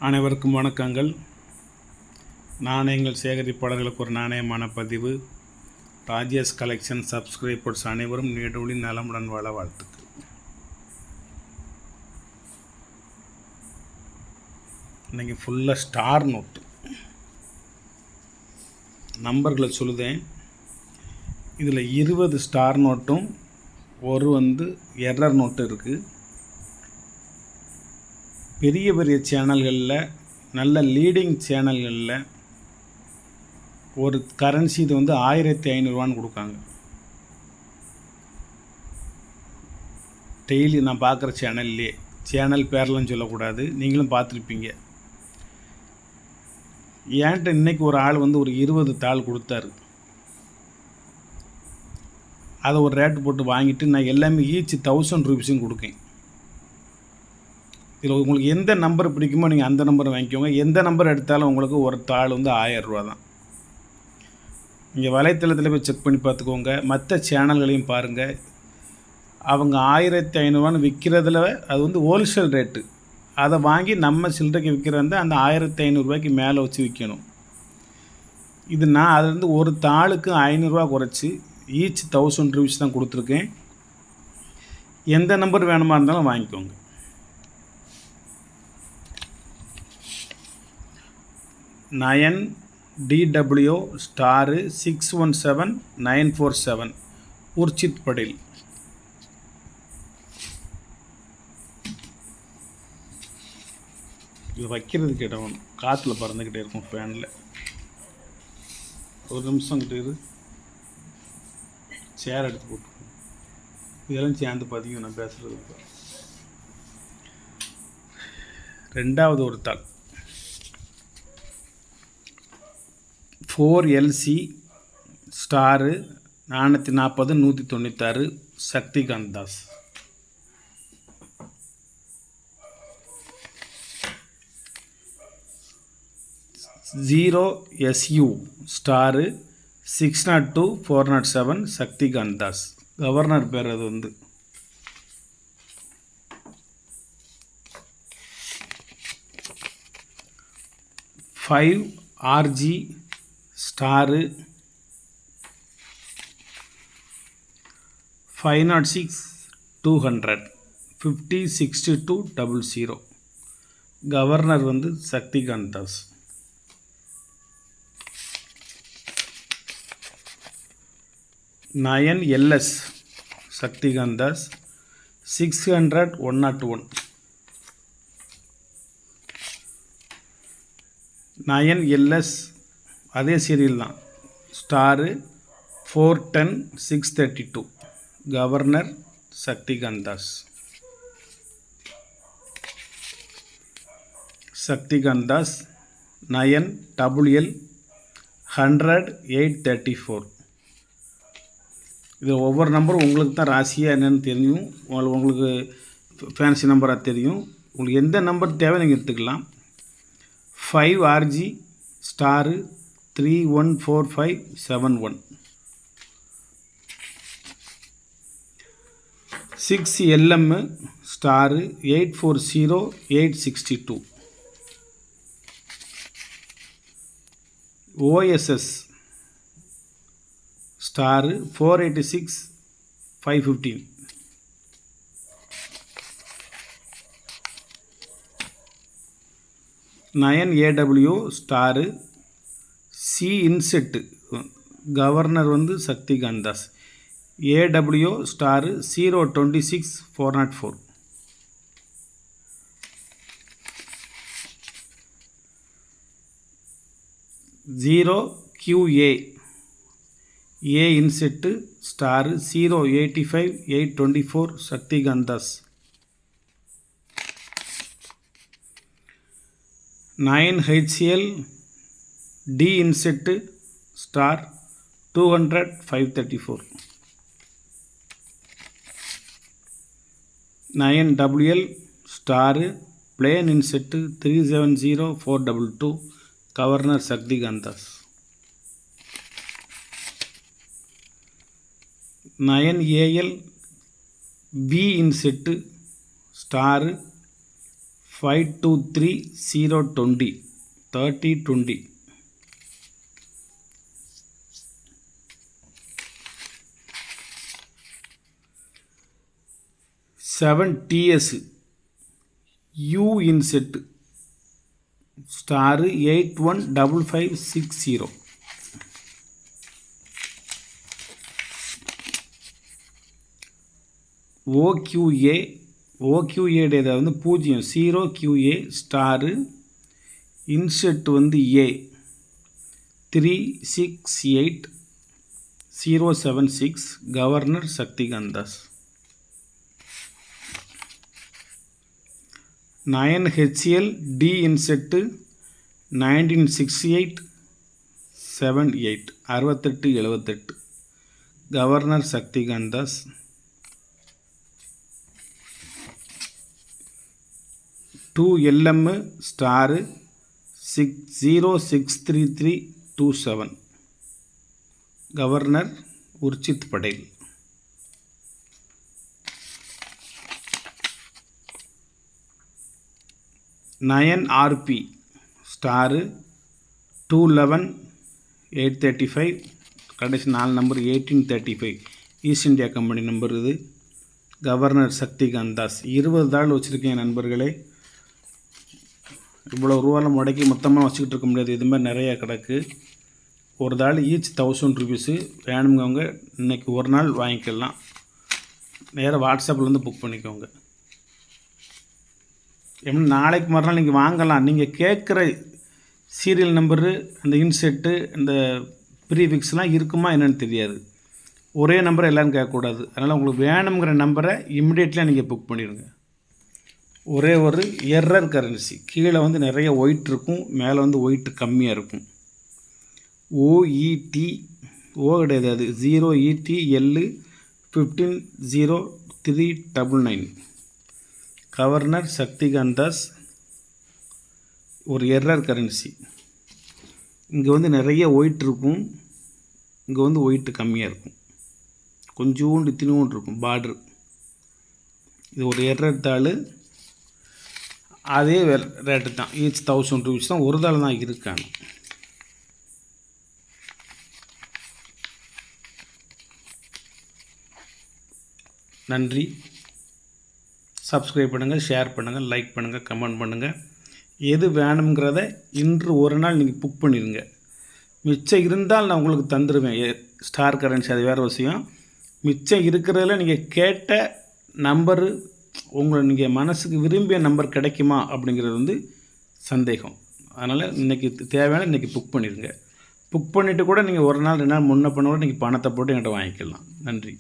அனைவருக்கும் வணக்கங்கள். நாணயங்கள் சேகரிப்பாளர்களுக்கு ஒரு நாணயமான பதிவு. ராஜேஷ் கலெக்ஷன் சப்ஸ்கிரைபர்ஸ் அனைவரும் நீடூழி நலமுடன் வாழ வாழ்த்துக்கள். இன்றைக்கி ஃபுல்லாக ஸ்டார் நோட்டு நம்பர்களை சொல்லுதேன். இதில் 20 ஸ்டார் நோட்டும் ஒரு எரர் நோட்டு இருக்குது. பெரிய பெரிய சேனல்களில், நல்ல லீடிங் சேனல்களில் ஒரு கரன்சி இது 1500 கொடுக்காங்க. டெய்லி நான் பார்க்குற சேனல் பேரெலாம் சொல்லக்கூடாது, நீங்களும் பார்த்துருப்பீங்க. ஏன்ட்ட இன்றைக்கி ஒரு ஆள் ஒரு 20 தாள் கொடுத்தாரு. அதை ஒரு ரேட்டு போட்டு வாங்கிட்டு நான் எல்லாமே ஈச் 1000 ரூபீஸும் கொடுக்கேன். இதில் உங்களுக்கு எந்த நம்பர் பிடிக்குமோ நீங்கள் அந்த நம்பரை வாங்கிக்கோங்க. எந்த நம்பர் எடுத்தாலும் உங்களுக்கு ஒரு தாள் 1000 ரூபா தான். நீங்கள் வலைத்தளத்தில் போய் செக் பண்ணி பார்த்துக்கோங்க. மற்ற சேனல்களையும் பாருங்கள். அவங்க 1500 விற்கிறதுல அது ஹோல்சேல் ரேட்டு. அதை வாங்கி நம்ம சில்லறைக்கு விற்கிறத அந்த 1500 ரூபாய்க்கு மேலே வச்சு விற்கணும். இது நான் அதுலேருந்து ஒரு தாளுக்கு 500 ரூபா குறைச்சி ஈச் 1000 ரூபீஸ் தான் கொடுத்துருக்கேன். எந்த நம்பர் வேணுமா இருந்தாலும் வாங்கிக்கோங்க. 9DW star 617947 உர்ச்சித் Patel. இது வைக்கிறதுக்கு இடம் காற்றுல பறந்துக்கிட்டே இருக்கும் ஃபேனில். ஒரு நிமிஷம் கிட்ட இரு, சேர் எடுத்து போட்டு இதெல்லாம் சேர்ந்து பதியும் நான் பேசுகிறது. ரெண்டாவது ஒரு தாள் 4LC star 440 196 Shaktikant Das. SU star 602 407 Shaktikant Das. Governor பேர் அது 5RG star 506 200 5062 00 governor Shaktikant Das. LS Shaktikant Das 600 101 LS அதே சீரியல் தான். Star 410 632 governor Shaktikant Das. Shaktikant Das 9LL 100 834. இது ஒவ்வொரு நம்பரும் உங்களுக்கு தான் ராசியாக என்னென்னு தெரியும். உங்களுக்கு ஃபேன்சி நம்பராக தெரியும். உங்களுக்கு எந்த நம்பர் தேவை நீங்கள் எடுத்துக்கலாம். 5RG star 314571 6LM star 840 862 OSS star 486 515 9AW star C இன்செட்டு governor Shaktikant Das. AW star 026 404 0QA A இன்செட்டு star 085 824 Shaktikant Das. 9HL D இன்செட்டு star 200 534 9WL star plane இன்செட்டு 370 422 governor Shaktikant Das. 9AL B இன்செட்டு star 523 020 3020. 7TS U inset star 815560. OQA வந்து 0 QA star inset வந்து A 368076 governor Shaktikanta Das. 9HL D inset 1968 78 6878 governor Shaktikanta Das. 2LM star 6063327 governor Urjit Patel. 9RP star 211835 கடைசி 4 number 1835 east India company number. இது governor Shaktikanta Das. 20 தாள் வச்சுருக்கேன் நண்பர்களே. இவ்வளோ ரூபாவில் முடக்கி மொத்தமாக வச்சுக்கிட்டு இருக்க முடியாது. இது மாதிரி நிறையா கிடக்கு. ஒரு தாள் ஈச் 1000 ருபீஸு. வேணுங்கவங்க இன்றைக்கி ஒரு நாள் வாங்கிக்கலாம். நேராக வாட்ஸ்அப்பில் புக் பண்ணிக்கோங்க. எப்படி நாளைக்கு மறுநாள் நீங்கள் வாங்கலாம். நீங்கள் கேட்குற சீரியல் நம்பரு, அந்த இன்செட்டு, இந்த ப்ரீஃபிக்ஸ்லாம் இருக்குமா என்னென்னு தெரியாது. ஒரே நம்பரை எல்லோரும் கேட்கக்கூடாது. அதனால் உங்களுக்கு வேணுங்கிற நம்பரை இம்மிடியேட்லியாக நீங்கள் புக் பண்ணிடுங்க. ஒரே ஒரு எரர் கரன்சி. கீழே வந்து நிறைய ஒயிட் இருக்கும், மேலே வந்து ஒயிட் கம்மியாக இருக்கும். OET ஓ கிடையாது, அது 0ETL 150399 கவர்னர் சக்திகாந்தாஸ். ஒரு எரர் கரன்சி. இங்கே வந்து நிறைய ஒயிட் இருக்கும், இங்கே வந்து ஒயிட் கம்மியாக இருக்கும், கொஞ்சோண்டு இத்தினோண்டு இருக்கும் பார்டர். இது ஒரு எரர் தாள். அதே ரேட்டு தான், ஈச் 1000 ருபீஸ் தான். ஒரு தாள் தான் இருக்காங்க. நன்றி. சப்ஸ்கிரைப் பண்ணுங்கள், ஷேர் பண்ணுங்கள், லைக் பண்ணுங்கள், கமெண்ட் பண்ணுங்கள். எது வேணுங்கிறத இன்று ஒரு நாள் நீங்கள் புக் பண்ணிடுங்க. மிச்சம் இருந்தால் நான் உங்களுக்கு தந்துடுவேன். ஸ்டார் கரன்சி அது வேறு விஷயம். மிச்சம் இருக்கிறதுல நீங்கள் கேட்ட நம்பரு, உங்களை நீங்கள் மனசுக்கு விரும்பிய நம்பர் கிடைக்குமா அப்படிங்கிறது வந்து சந்தேகம். அதனால் இன்றைக்கி தேவையான இன்றைக்கி புக் பண்ணிடுங்க. புக் பண்ணிவிட்டு கூட நீங்கள் ஒரு நாள் 2 நாள் முன்ன பண்ண கூட நீங்கள் பணத்தை போட்டு என்கிட்ட வாங்கிக்கலாம். நன்றி.